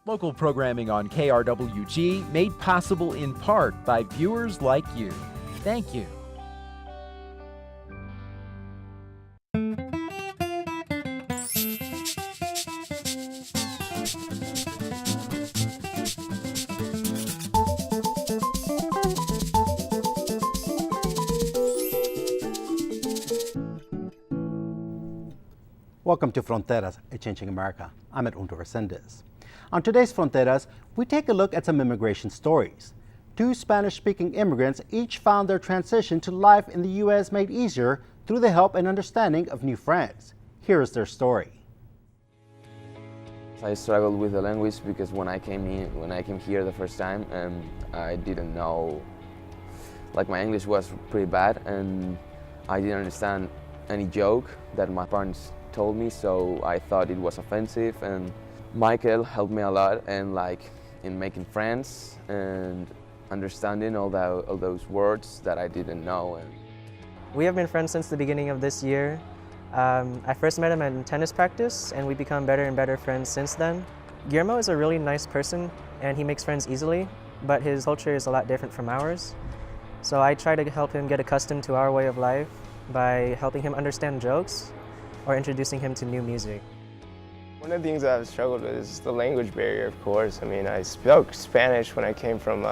Local programming on KRWG made possible in part by viewers like you. Thank you. Welcome to Fronteras, a Changing America. I'm Edmundo Resendez. On today's Fronteras, we take a look at some immigration stories. Two Spanish-speaking immigrants each found their transition to life in the U.S. made easier through the help and understanding of new friends. Here is their story. I struggled with the language because when I came here the first time, I didn't know, my English was pretty bad, and I didn't understand any joke that my parents told me, so I thought it was offensive. And Michael helped me a lot, and in making friends and understanding all those words that I didn't know. We have been friends since the beginning of this year. I first met him in tennis practice, and we've become better and better friends since then. Guillermo is a really nice person, and he makes friends easily, but his culture is a lot different from ours. So I try to help him get accustomed to our way of life by helping him understand jokes or introducing him to new music. One of the things I've struggled with is the language barrier, of course. I mean, I spoke Spanish when I came from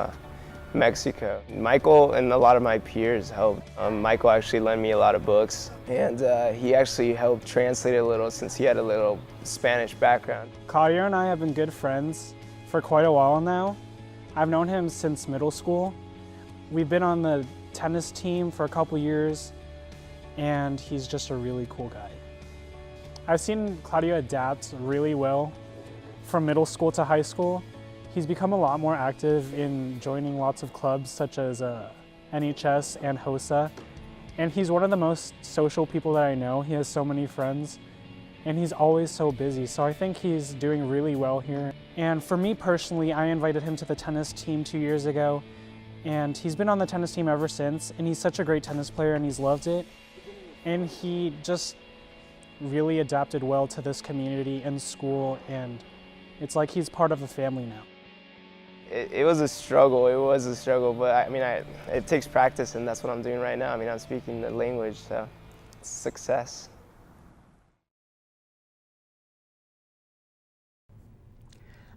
Mexico. Michael and a lot of my peers helped. Michael actually lent me a lot of books, and he actually helped translate it a little since he had a little Spanish background. Claudio and I have been good friends for quite a while now. I've known him since middle school. We've been on the tennis team for a couple years, and he's just a really cool guy. I've seen Claudio adapt really well from middle school to high school. He's become a lot more active in joining lots of clubs such as NHS and HOSA. And he's one of the most social people that I know. He has so many friends, and he's always so busy. So I think he's doing really well here. And for me personally, I invited him to the tennis team 2 years ago, and he's been on the tennis team ever since. And he's such a great tennis player, and he's loved it. And he just really adapted well to this community and school, and it's like he's part of the family now. It was a struggle, but I mean, it takes practice, and that's what I'm doing right now. I mean, I'm speaking the language, so it's success.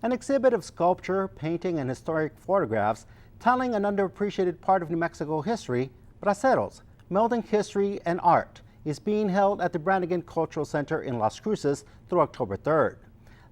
An exhibit of sculpture, painting, and historic photographs telling an underappreciated part of New Mexico history, Braceros, Melding History and Art, is being held at the Branigan Cultural Center in Las Cruces through October 3rd.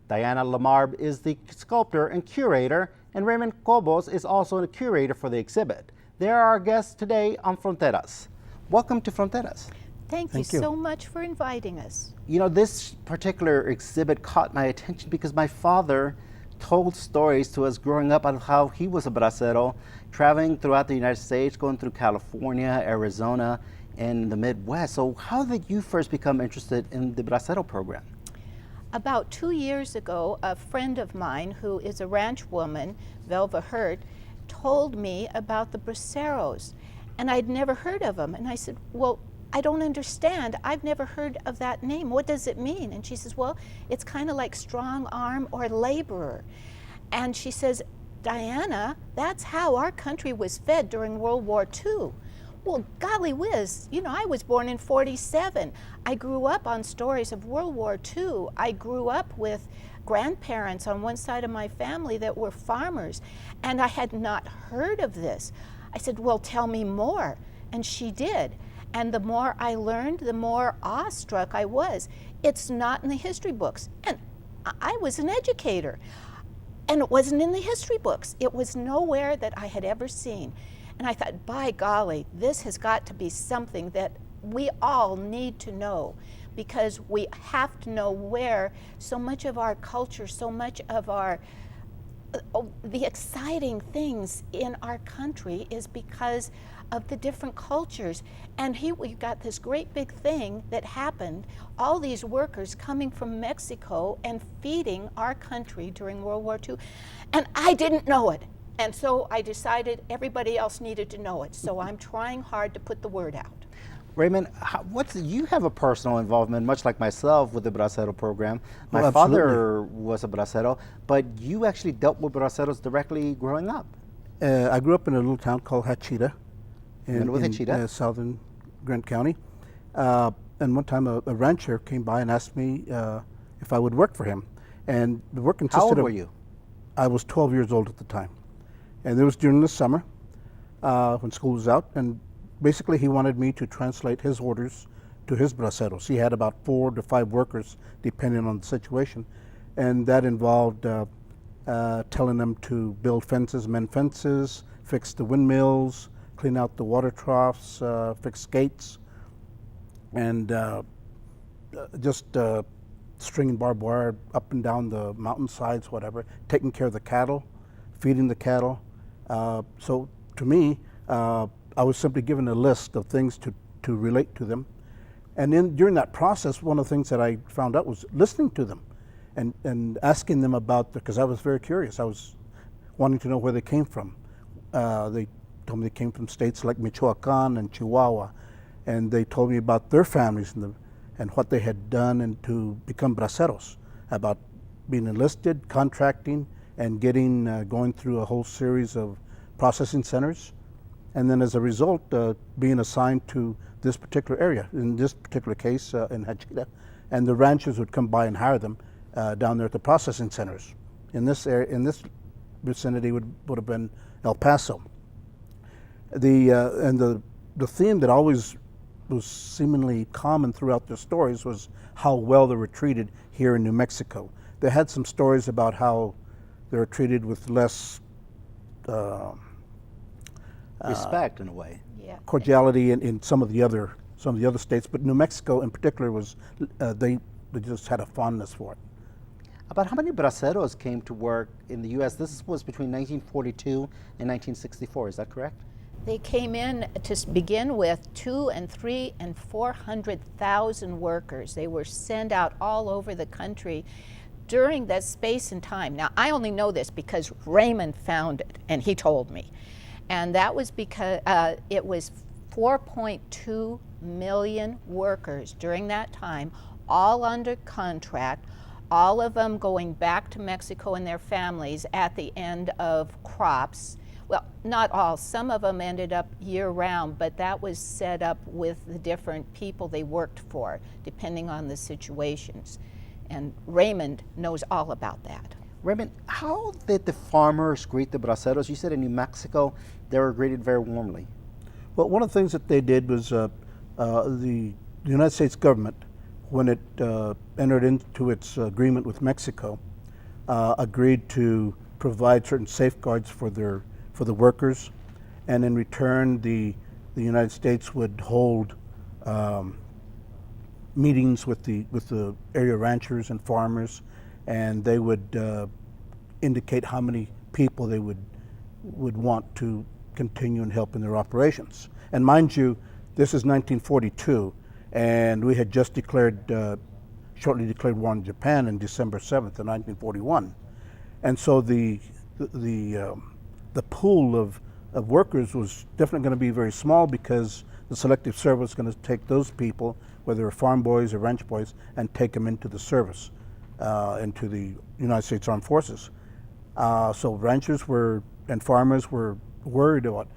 Diana LeMarbe is the sculptor and curator, and Raymond Cobos is also the curator for the exhibit. They are our guests today on Fronteras. Welcome to Fronteras. Thank you so much for inviting us. You know, this particular exhibit caught my attention because my father told stories to us growing up on how he was a bracero, traveling throughout the United States, going through California, Arizona, and the Midwest. So how did you first become interested in the bracero program? About 2 years ago, a friend of mine who is a ranch woman, Velva Hurt, told me about the braceros, and I'd never heard of them. And I said, well, I don't understand. I've never heard of that name. What does it mean? And she says, well, it's kind of like strong arm or laborer. And she says, Diana, that's how our country was fed during World War II. Well, golly whiz, you know, I was born in '47. I grew up on stories of World War II. I grew up with grandparents on one side of my family that were farmers, and I had not heard of this. I said, well, tell me more, and she did. And the more I learned, the more awestruck I was. It's not in the history books, and I was an educator, and it wasn't in the history books. It was nowhere that I had ever seen. And I thought, by golly, this has got to be something that we all need to know, because we have to know where so much of our culture, so much of our the exciting things in our country is because of the different cultures. And here we've got this great big thing that happened, all these workers coming from Mexico and feeding our country during World War II. And I didn't know it. And so I decided everybody else needed to know it. So I'm trying hard to put the word out. Raymond, you have a personal involvement, much like myself, with the Bracero program. My Oh, father was a Bracero, but you actually dealt with Braceros directly growing up. I grew up in a little town called Hachita in southern Grant County. And one time a rancher came by and asked me if I would work for him. And the work consisted How old of... were you? I was 12 years old at the time. And it was during the summer when school was out. And basically he wanted me to translate his orders to his braceros. He had about 4 to 5 workers depending on the situation. And that involved telling them to build fences, mend fences, fix the windmills, clean out the water troughs, fix gates, and just stringing barbed wire up and down the mountainsides, whatever, taking care of the cattle, feeding the cattle. So to me, I was simply given a list of things to relate to them. And during that process, one of the things that I found out was listening to them and asking them about, because I was very curious. I was wanting to know where they came from. They told me they came from states like Michoacan and Chihuahua, and they told me about their families and what they had done and to become braceros, about being enlisted, contracting, and going through a whole series of processing centers. And then as a result, being assigned to this particular area, in this particular case in Hachita, and the ranchers would come by and hire them down there at the processing centers. In this area, in this vicinity would have been El Paso. The theme that always was seemingly common throughout their stories was how well they were treated here in New Mexico. They had some stories about how they were treated with less Respect, in a way. Yeah. cordiality in some of the other states, but New Mexico in particular was they just had a fondness for it. About how many braceros came to work in the U.S.? This was between 1942 and 1964, is that correct? They came in to begin with 200,000 and 300,000 and 400,000 workers. They were sent out all over the country during that space and time. Now, I only know this because Raymond found it, and he told me. And that was because it was 4.2 million workers during that time, all under contract, all of them going back to Mexico and their families at the end of crops. Well, not all, some of them ended up year-round, but that was set up with the different people they worked for, depending on the situations. And Raymond knows all about that. Raymond, how did the farmers greet the braceros? You said in New Mexico they were greeted very warmly. Well, one of the things that they did was the United States government, when it entered into its agreement with Mexico, agreed to provide certain safeguards for the workers, and in return, the United States would hold meetings with the area ranchers and farmers, and they would indicate how many people they would want to continue and help in their operations. And mind you, this is 1942, and we had just shortly declared war on Japan on December 7th of 1941. And so the pool of workers was definitely going to be very small, because the Selective Service was going to take those people, whether they're farm boys or ranch boys, and take them into the service, into the United States Armed Forces. So ranchers and farmers were worried about,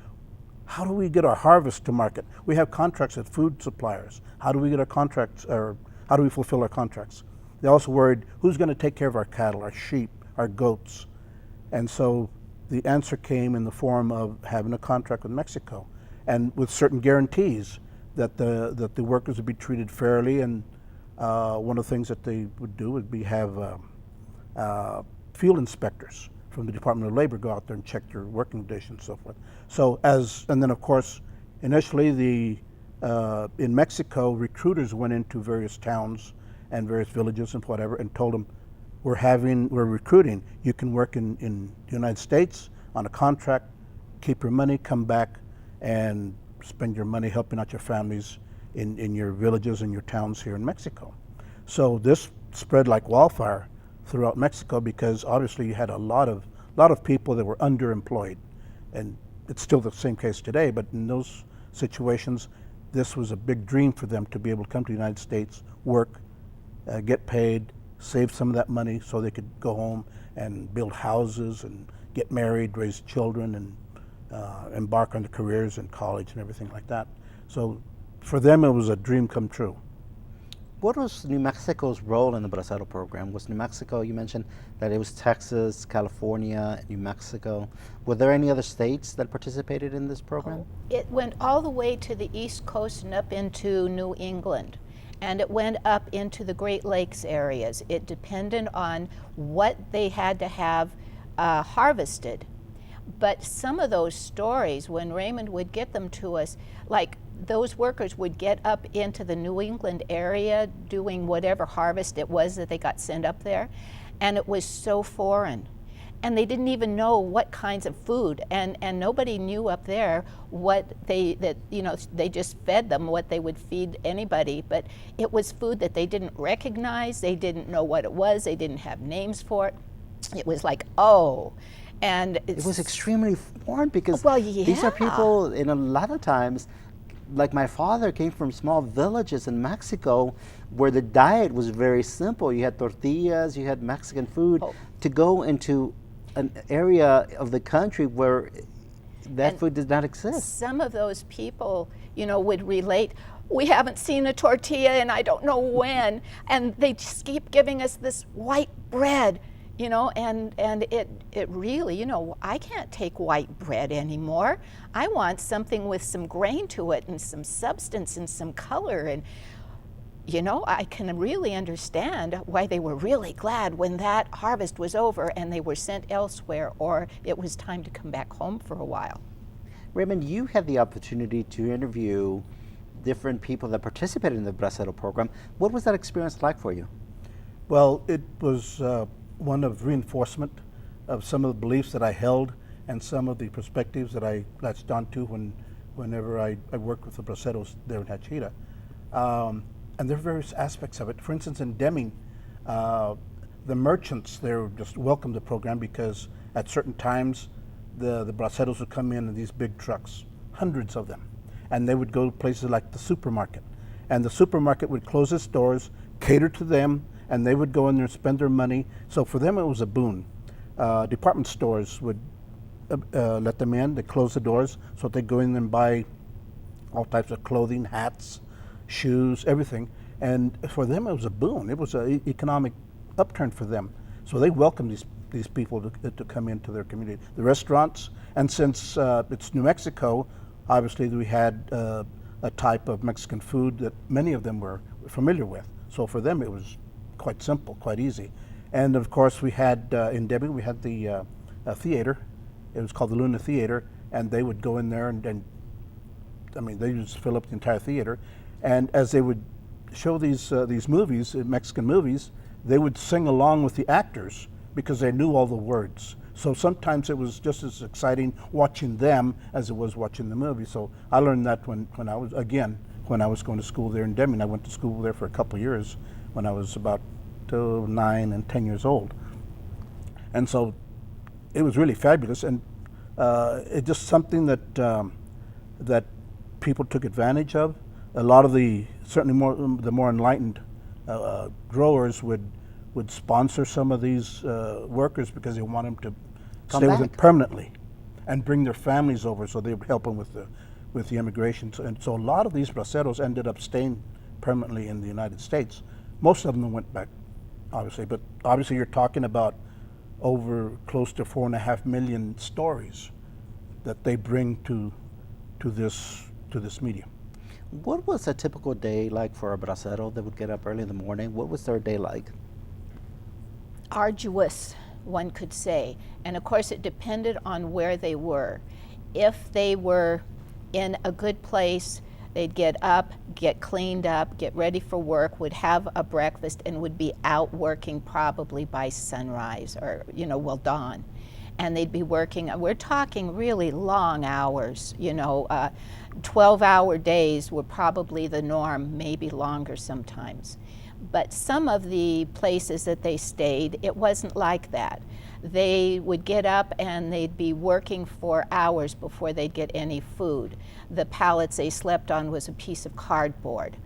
how do we get our harvest to market? We have contracts with food suppliers. How do we get our contracts, or how do we fulfill our contracts? They also worried, who's going to take care of our cattle, our sheep, our goats? And so the answer came in the form of having a contract with Mexico, and with certain guarantees that the workers would be treated fairly. And one of the things that they would do would be have field inspectors from the Department of Labor go out there and check your working conditions and so forth. So and then of course, initially in Mexico, recruiters went into various towns and various villages and whatever, and told them, we're recruiting. You can work in the United States on a contract, keep your money, come back and spend your money helping out your families in your villages and your towns here in Mexico. So this spread like wildfire throughout Mexico, because obviously you had a lot of people that were underemployed, and it's still the same case today. But in those situations, this was a big dream for them to be able to come to the United States, work, get paid, save some of that money so they could go home and build houses and get married, raise children, and embark on their careers in college and everything like that. So for them, it was a dream come true. What was New Mexico's role in the Bracero program? Was New Mexico, you mentioned that it was Texas, California, New Mexico. Were there any other states that participated in this program? It went all the way to the East Coast and up into New England. And it went up into the Great Lakes areas. It depended on what they had to have harvested. But some of those stories, when Raymond would get them to us, like those workers would get up into the New England area doing whatever harvest it was that they got sent up there, and it was so foreign. And they didn't even know what kinds of food, and nobody knew up there what they just fed them what they would feed anybody, but it was food that they didn't recognize, they didn't know what it was, they didn't have names for it. It was like, oh. And it was extremely foreign because well, yeah. These are people, in a lot of times, like my father came from small villages in Mexico where the diet was very simple. You had tortillas, you had Mexican food. Oh. To go into an area of the country where that food does not exist. Some of those people, would relate, we haven't seen a tortilla and I don't know when, and they just keep giving us this white bread. And it really, I can't take white bread anymore. I want something with some grain to it and some substance and some color. And, I can really understand why they were really glad when that harvest was over and they were sent elsewhere or it was time to come back home for a while. Raymond, you had the opportunity to interview different people that participated in the Bracero program. What was that experience like for you? Well, it was one of reinforcement of some of the beliefs that I held and some of the perspectives that I latched onto whenever I worked with the Braceros there in Hachita. And there are various aspects of it. For instance, in Deming, the merchants there just welcomed the program because at certain times the Braceros would come in these big trucks, hundreds of them, and they would go to places like the supermarket. And the supermarket would close its doors, cater to them, and they would go in there and spend their money. So for them, it was a boon. Department stores would let them in. They close the doors, so they go in and buy all types of clothing, hats, shoes, everything. And for them, it was a boon. It was an economic upturn for them. So they welcomed these people to come into their community. The restaurants, and since it's New Mexico, obviously we had a type of Mexican food that many of them were familiar with. So for them, it was quite simple, quite easy. And of course we had, in Deming, we had the theater. It was called the Luna Theater, and they would go in there and they just fill up the entire theater. And as they would show these movies, Mexican movies, they would sing along with the actors because they knew all the words. So sometimes it was just as exciting watching them as it was watching the movie. So I learned that when I was going to school there in Deming. I went to school there for a couple of years when I was about 9 and 10 years old. And so it was really fabulous, and it's just something that people took advantage of. A lot of the more enlightened growers would sponsor some of these workers because they want them to stay with them permanently and bring their families over, so they would help them with the immigration. And so a lot of these braceros ended up staying permanently in the United States. Most of them went back, obviously, but obviously you're talking about over close to 4.5 million stories that they bring to this medium. What was a typical day like for a bracero that would get up early in the morning? What was their day like? Arduous, one could say. And of course it depended on where they were. If they were in a good place, they'd get up, get cleaned up, get ready for work, would have a breakfast, and would be out working probably by sunrise or, dawn. And they'd be working, we're talking really long hours, 12-hour days were probably the norm, maybe longer sometimes. But some of the places that they stayed, it wasn't like that. They would get up and they'd be working for hours before they'd get any food. The pallets they slept on was a piece of cardboard.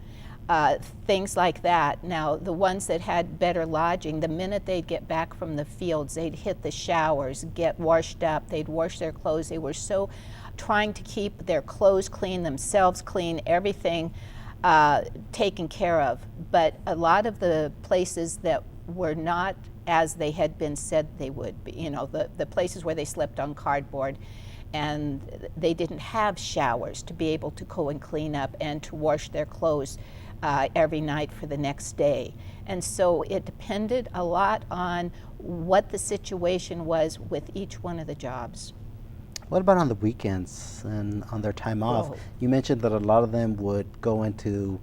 Things like that. Now, the ones that had better lodging, the minute they'd get back from the fields, they'd hit the showers, get washed up, they'd wash their clothes. They were so trying to keep their clothes clean, themselves clean, everything taken care of. But a lot of the places that were not as they had been said they would be, you know, the places where they slept on cardboard, and they didn't have showers to be able to go and clean up and to wash their clothes every night for the next day. And so it depended a lot on what the situation was with each one of the jobs. What about on the weekends and on their time off? Whoa. You mentioned that a lot of them would go into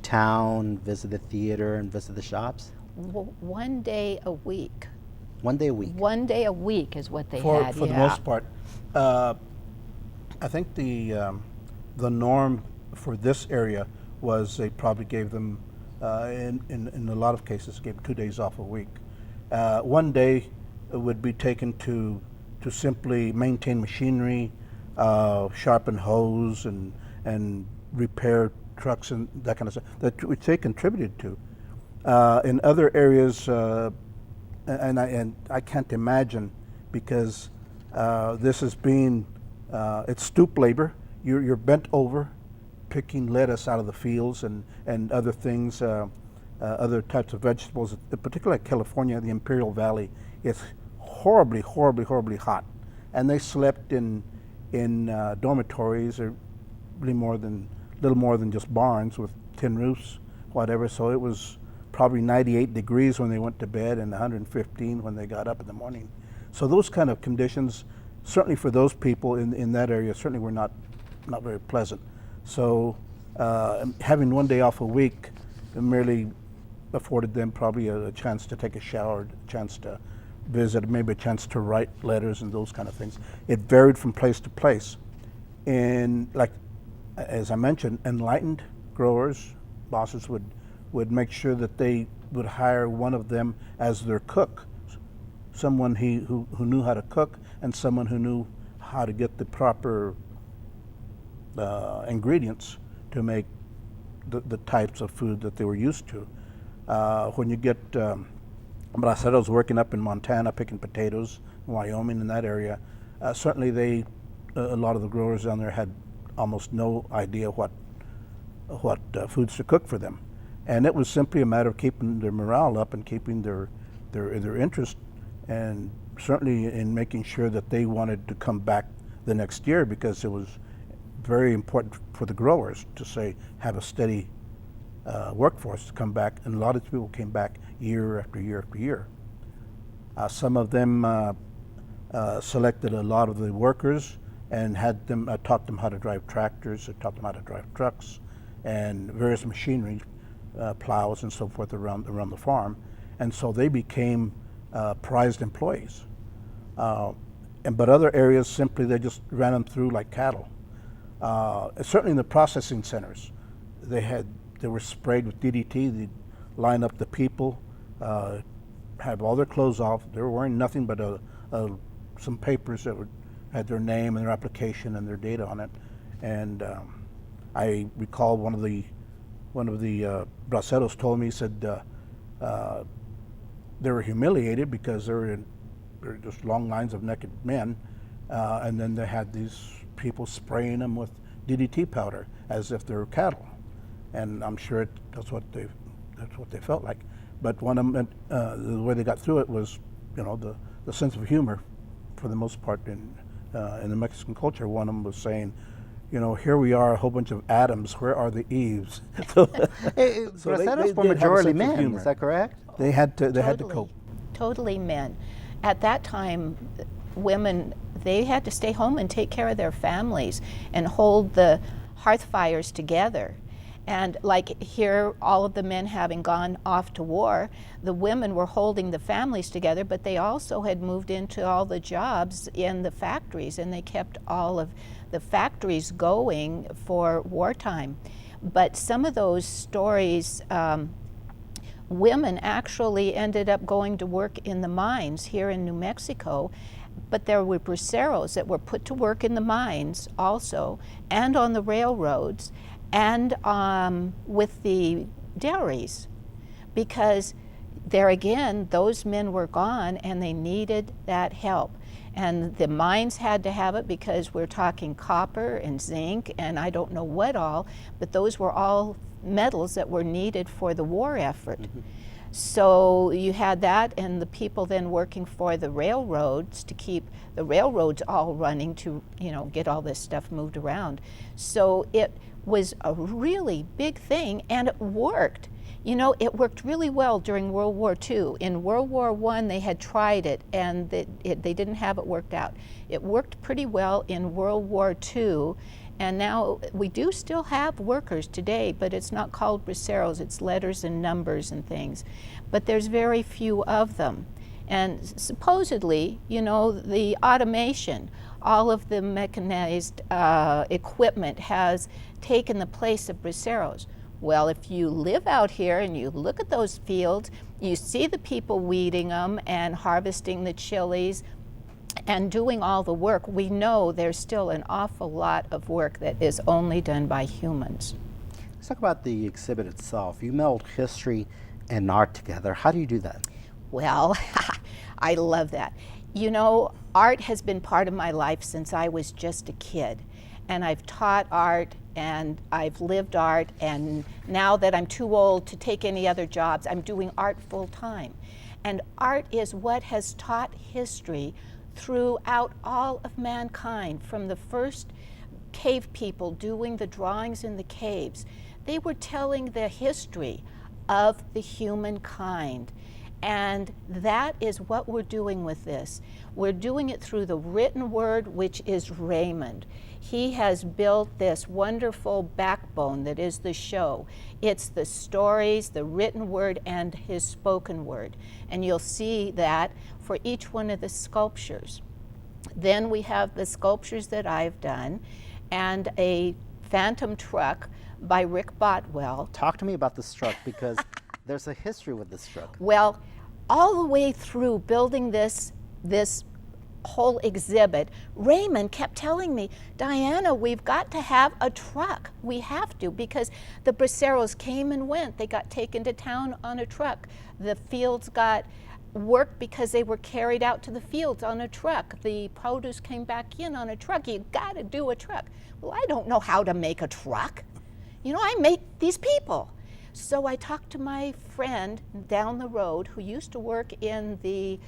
town, visit the theater, and visit the shops. One day a week. 1 day a week. 1 day a week is what they For had. the most part, I think the norm for this area was they probably gave them, in a lot of cases, gave 2 days off a week. 1 day would be taken to simply maintain machinery, sharpen hose, and repair trucks and that kind of stuff, which they contributed to. In other areas, and I can't imagine, because this is being, it's stoop labor. You're bent over, picking lettuce out of the fields and other things, other types of vegetables. Particularly like California, the Imperial Valley, it's horribly, horribly, horribly hot, and they slept in dormitories, or really little more than just barns with tin roofs, whatever. So it was probably 98 degrees when they went to bed and 115 when they got up in the morning. So those kind of conditions, certainly for those people in that area, certainly were not very pleasant. So having 1 day off a week merely afforded them probably a chance to take a shower, a chance to visit, maybe a chance to write letters and those kind of things. It varied from place to place. And like, as I mentioned, enlightened growers, bosses would make sure that they would hire one of them as their cook, someone who knew how to cook, and someone who knew how to get the proper ingredients to make the types of food that they were used to. When you get braceros working up in Montana, picking potatoes, Wyoming, in that area, certainly a lot of the growers down there had almost no idea what foods to cook for them. And it was simply a matter of keeping their morale up and keeping their interest, and certainly in making sure that they wanted to come back the next year, because it was very important for the growers to have a steady workforce to come back. And a lot of people came back year after year after year. Some of them selected a lot of the workers and had them taught them how to drive tractors, or taught them how to drive trucks and various machinery, plows and so forth around the farm. And so they became prized employees. But other areas, simply they just ran them through like cattle. Certainly in the processing centers, they were sprayed with DDT. They'd line up the people, have all their clothes off. They were wearing nothing but some papers that had their name and their application and their data on it. And I recall one of the braceros told me, he said they were humiliated because there were just long lines of naked men, and then they had these people spraying them with DDT powder as if they were cattle. And I'm sure that's what they felt like. But one of them, the way they got through it was, the sense of humor, for the most part in the Mexican culture. One of them was saying, here we are, a whole bunch of Adams. Where are the Eves? Braceros were majority men. Is that correct? They had to cope. Totally men. At that time, women, they had to stay home and take care of their families and hold the hearth fires together. And like here, all of the men having gone off to war, the women were holding the families together, but they also had moved into all the jobs in the factories, and they kept all of the factories going for wartime. But some of those stories women actually ended up going to work in the mines here in New Mexico, but there were braceros that were put to work in the mines also, and on the railroads, and with the dairies, because there again, those men were gone and they needed that help. And the mines had to have it because we're talking copper and zinc and I don't know what all, but those were all metals that were needed for the war effort. Mm-hmm. So you had that, and the people then working for the railroads to keep the railroads all running to, you know, get all this stuff moved around. So it was a really big thing, and it worked. You know, it worked really well during World War II. In World War I, they had tried it, and they didn't have it worked out. It worked pretty well in World War II, and now we do still have workers today, but it's not called braceros, it's letters and numbers and things. But there's very few of them. And supposedly, you know, the automation, all of the mechanized equipment has taken the place of braceros. Well, if you live out here and you look at those fields, you see the people weeding them and harvesting the chilies and doing all the work, we know there's still an awful lot of work that is only done by humans. Let's talk about the exhibit itself. You meld history and art together. How do you do that? Well, I love that. You know, art has been part of my life since I was just a kid. And I've taught art and I've lived art, and now that I'm too old to take any other jobs, I'm doing art full time. And art is what has taught history throughout all of mankind, from the first cave people doing the drawings in the caves. They were telling the history of the humankind. And that is what we're doing with this. We're doing it through the written word, which is Raymond. He has built this wonderful backbone that is the show. It's the stories, the written word, and his spoken word. And you'll see that for each one of the sculptures. Then we have the sculptures that I've done, and a phantom truck by Rick Botwell. Talk to me about this truck, because there's a history with this truck. Well, all the way through building this whole exhibit, Raymond kept telling me, Diana, we've got to have a truck. We have to, because the braceros came and went. They got taken to town on a truck. The fields got worked because they were carried out to the fields on a truck. The produce came back in on a truck. You got to do a truck. Well, I don't know how to make a truck. You know, I make these people. So I talked to my friend down the road who used to work in the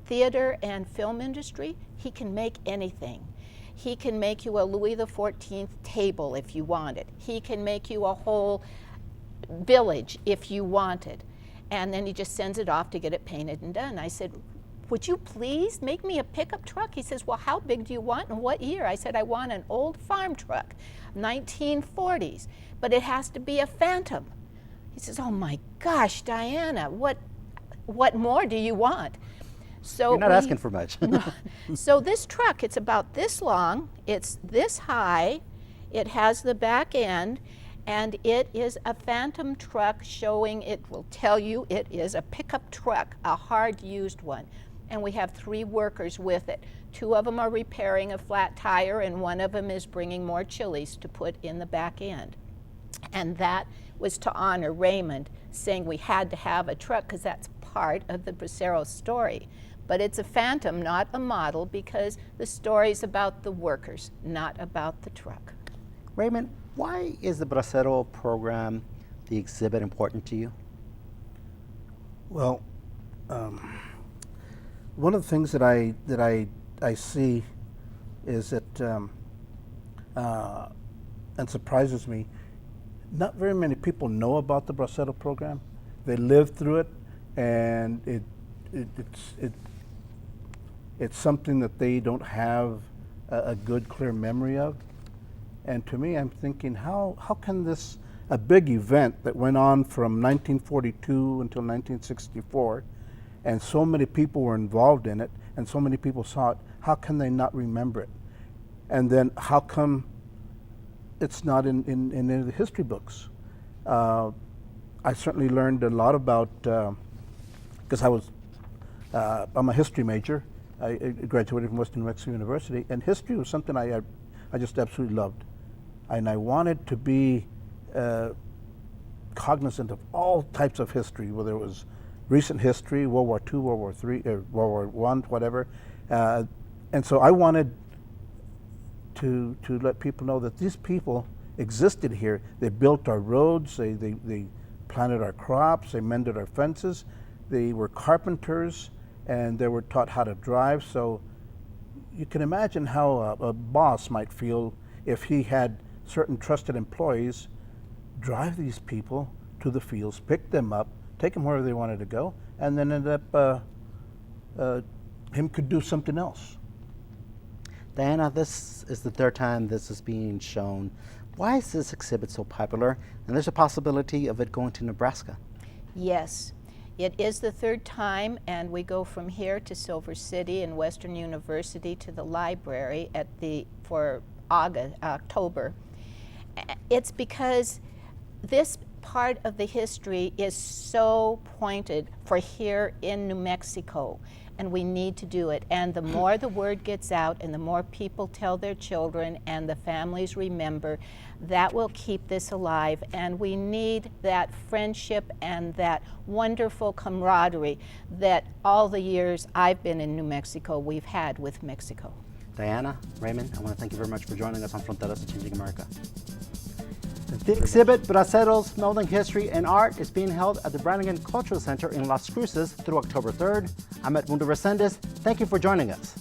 theater and film industry. He can make anything. He can make you a Louis XIV table if you want it. He can make you a whole village if you want it. And then he just sends it off to get it painted and done. I said, would you please make me a pickup truck? He says, well, how big do you want and what year? I said, I want an old farm truck, 1940s, but it has to be a Phantom. He says, oh my gosh, Diana, what more do you want? So you're not asking for much. No. So this truck, it's about this long, it's this high, it has the back end, and it is a Phantom truck showing, it will tell you it is a pickup truck, a hard used one. And we have 3 workers with it. 2 of them are repairing a flat tire, and 1 of them is bringing more chilies to put in the back end. And that was to honor Raymond, saying we had to have a truck because that's part of the Braceros story. But it's a Phantom, not a model, because the story's about the workers, not about the truck. Raymond, why is the Bracero program, the exhibit, important to you? Well, one of the things that I see is that, and surprises me, not very many people know about the Bracero program. They live through it, and it's something that they don't have a good, clear memory of. And to me, I'm thinking, how can this, a big event that went on from 1942 until 1964, and so many people were involved in it, and so many people saw it, how can they not remember it? And then how come it's not in any of the history books? I certainly learned a lot about, because I'm a history major. I graduated from Western New Mexico University, and history was something I just absolutely loved. And I wanted to be cognizant of all types of history, whether it was recent history, World War II, World War III, World War I, whatever. And so I wanted to let people know that these people existed here. They built our roads, they planted our crops, they mended our fences, they were carpenters, and they were taught how to drive. So you can imagine how a boss might feel if he had certain trusted employees drive these people to the fields, pick them up, take them wherever they wanted to go, and then end up him could do something else. Diana, this is the third time this is being shown. Why is this exhibit so popular? And there's a possibility of it going to Nebraska. Yes, it is the third time, and we go from here to Silver City and Western University to the library for October. It's because this part of the history is so pointed for here in New Mexico, and we need to do it. And the more the word gets out and the more people tell their children and the families remember, that will keep this alive. And we need that friendship and that wonderful camaraderie that all the years I've been in New Mexico we've had with Mexico. Diana, Raymond, I want to thank you very much for joining us on Fronteras, Changing America. The exhibit, Braceros Melding History and Art, is being held at the Branigan Cultural Center in Las Cruces through October 3rd. I'm Edmundo Resendez. Thank you for joining us.